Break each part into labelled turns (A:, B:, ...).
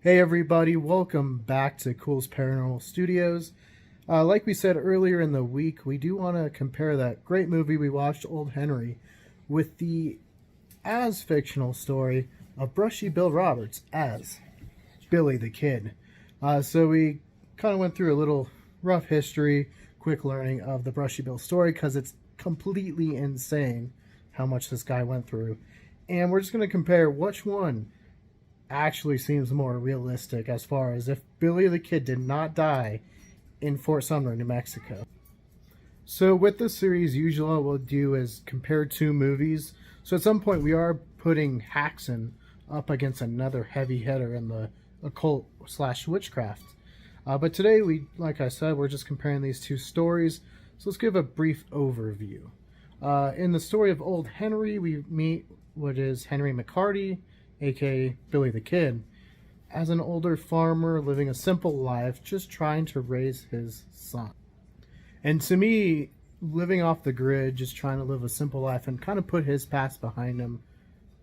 A: Hey everybody, welcome back to Culz Paranormal Studios. Like we said earlier in the week, we do want to compare that great movie we watched, Old Henry, with the as-fictional story of Brushy Bill Roberts as Billy the Kid. So we kind of went through a little rough history, quick learning of the Brushy Bill story, because it's completely insane how much this guy went through. And we're just going to compare which one actually seems more realistic as far as if Billy the Kid did not die in Fort Sumner, New Mexico. So with this series, usually what we'll do is compare two movies. So at some point we are putting Haxan up against another heavy hitter in the occult / witchcraft. But today, like I said, we're just comparing these two stories. So let's give a brief overview. In the story of Old Henry, we meet what is Henry McCarty, aka Billy the Kid, as an older farmer living a simple life, just trying to raise his son. And to me, living off the grid, just trying to live a simple life and kind of put his past behind him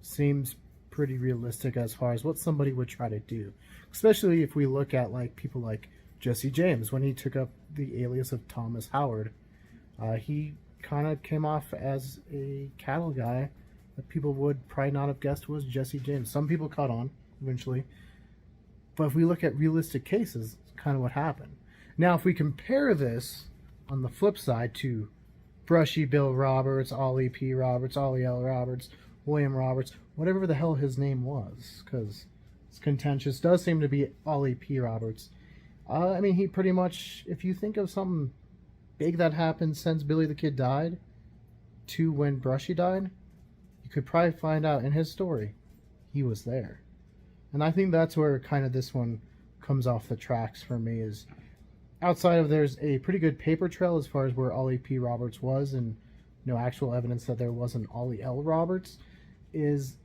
A: seems pretty realistic as far as what somebody would try to do. Especially if we look at like people like Jesse James, when he took up the alias of Thomas Howard. He kind of came off as a cattle guy that people would probably not have guessed was Jesse James. Some people caught on eventually. But if we look at realistic cases, it's kind of what happened. Now, if we compare this on the flip side to Brushy Bill Roberts, Ollie P. Roberts, Ollie L. Roberts, William Roberts, whatever the hell his name was, because it's contentious, does seem to be Ollie P. Roberts. I mean, he pretty much, if you think of something big that happened since Billy the Kid died to when Brushy died, you could probably find out in his story he was there. And I think that's where kind of this one comes off the tracks for me, is outside of there's a pretty good paper trail as far as where Ollie P. Roberts was and no actual evidence that there wasn't Ollie L. Roberts, is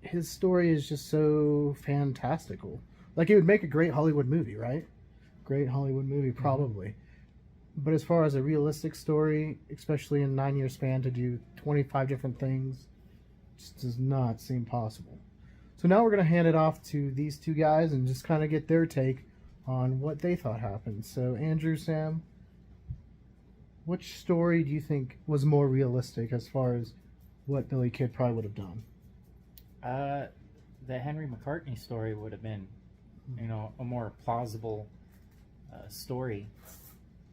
A: his story is just so fantastical. Like, it would make a great Hollywood movie, right? Great Hollywood movie, probably. But as far as a realistic story, especially in a 9-year span, to do 25 different things, just does not seem possible. So now we're going to hand it off to these two guys and just kind of get their take on what they thought happened. So Andrew, Sam, which story do you think was more realistic as far as what Billy Kid probably would have done?
B: The Henry McCartney story would have been, a more plausible story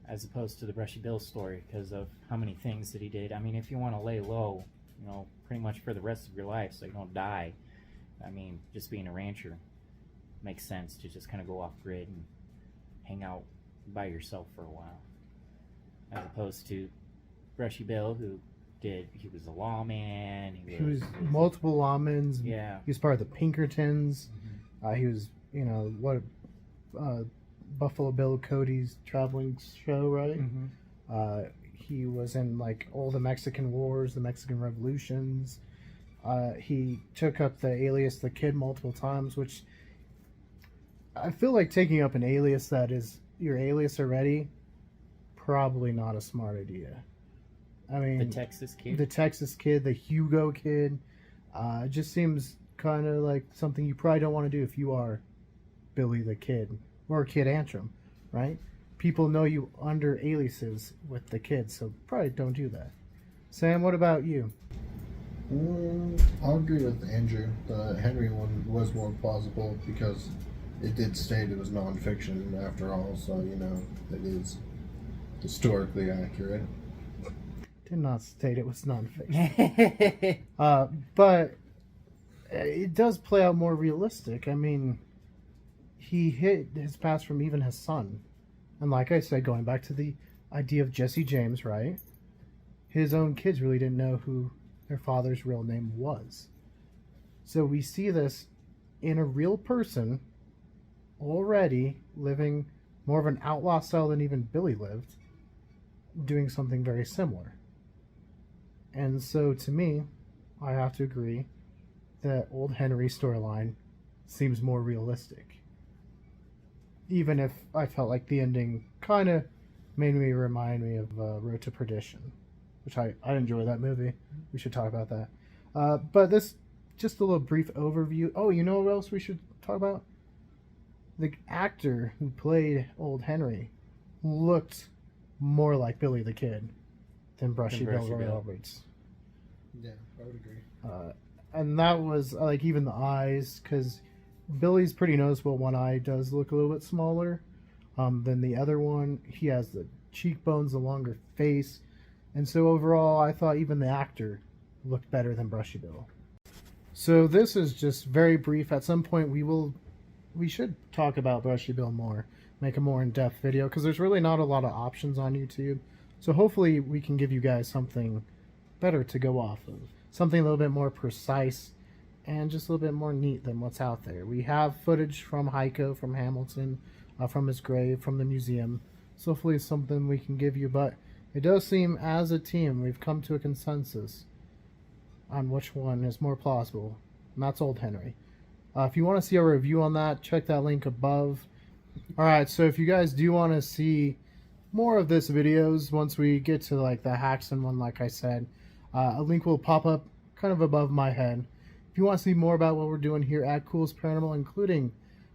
B: as opposed to the Brushy Bill story because of how many things that he did. I mean, if you want to lay low, pretty much for the rest of your life so you don't die, I mean, just being a rancher makes sense to just kind of go off grid and hang out by yourself for a while. As opposed to Brushy Bill, he was a lawman. He was
A: multiple lawmen.
B: Yeah.
A: He was part of the Pinkertons. Mm-hmm. He was, Buffalo Bill Cody's traveling show, right? Mm-hmm. He was in like all the Mexican wars, the Mexican revolutions. He took up the alias the Kid multiple times, which I feel like taking up an alias that is your alias already, probably not a smart idea. I mean,
B: the Texas Kid,
A: the Hugo Kid, just seems kind of like something you probably don't want to do if you are Billy the Kid or Kid Antrim, right? People know you under aliases with the kids, so probably don't do that. Sam, what about you?
C: I'll agree with Andrew. The Henry one was more plausible because it did state it was non-fiction after all, so it is historically accurate.
A: Did not state it was non-fiction. But it does play out more realistic. I mean, he hid his past from even his son. And like I said, going back to the idea of Jesse James, right? His own kids really didn't know who their father's real name was. So we see this in a real person already living more of an outlaw style than even Billy lived, doing something very similar. And so to me, I have to agree that Old Henry storyline seems more realistic. Even if I felt like the ending kind of made me remind me of Road to Perdition, which I enjoy that movie. We should talk about that. But this, just a little brief overview. Oh, you know what else we should talk about? the actor who played Old Henry looked more like Billy the Kid than Brushy Bill Roberts.
C: Yeah, I would agree.
A: And that was like even the eyes, because Billy's pretty noticeable. One eye does look a little bit smaller than the other one. He has the cheekbones, the longer face, and so overall, I thought even the actor looked better than Brushy Bill. So this is just very brief. At some point, we should talk about Brushy Bill more, make a more in-depth video, because there's really not a lot of options on YouTube. So hopefully, we can give you guys something better to go off of. Something a little bit more precise and just a little bit more neat than what's out there. We have footage from Hico, from Hamilton, from his grave, from the museum. So hopefully it's something we can give you. But it does seem as a team we've come to a consensus on which one is more plausible. And that's Old Henry. If you want to see a review on that, check that link above. Alright, so if you guys do want to see more of this videos, once we get to like the Haxan one, like I said, a link will pop up kind of above my head. If you want to see more about what we're doing here at Culz Paranormal, including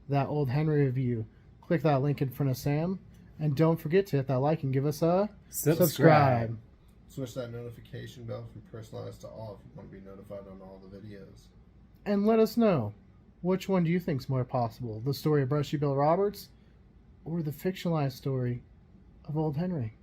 A: that Old Henry review, click that link in front of Sam. And don't forget to hit that like and give us a subscribe.
C: Switch that notification bell from personalized to all if you want to be notified on all the videos.
A: And let us know, which one do you think is more possible? The story of Brushy Bill Roberts or the fictionalized story of Old Henry?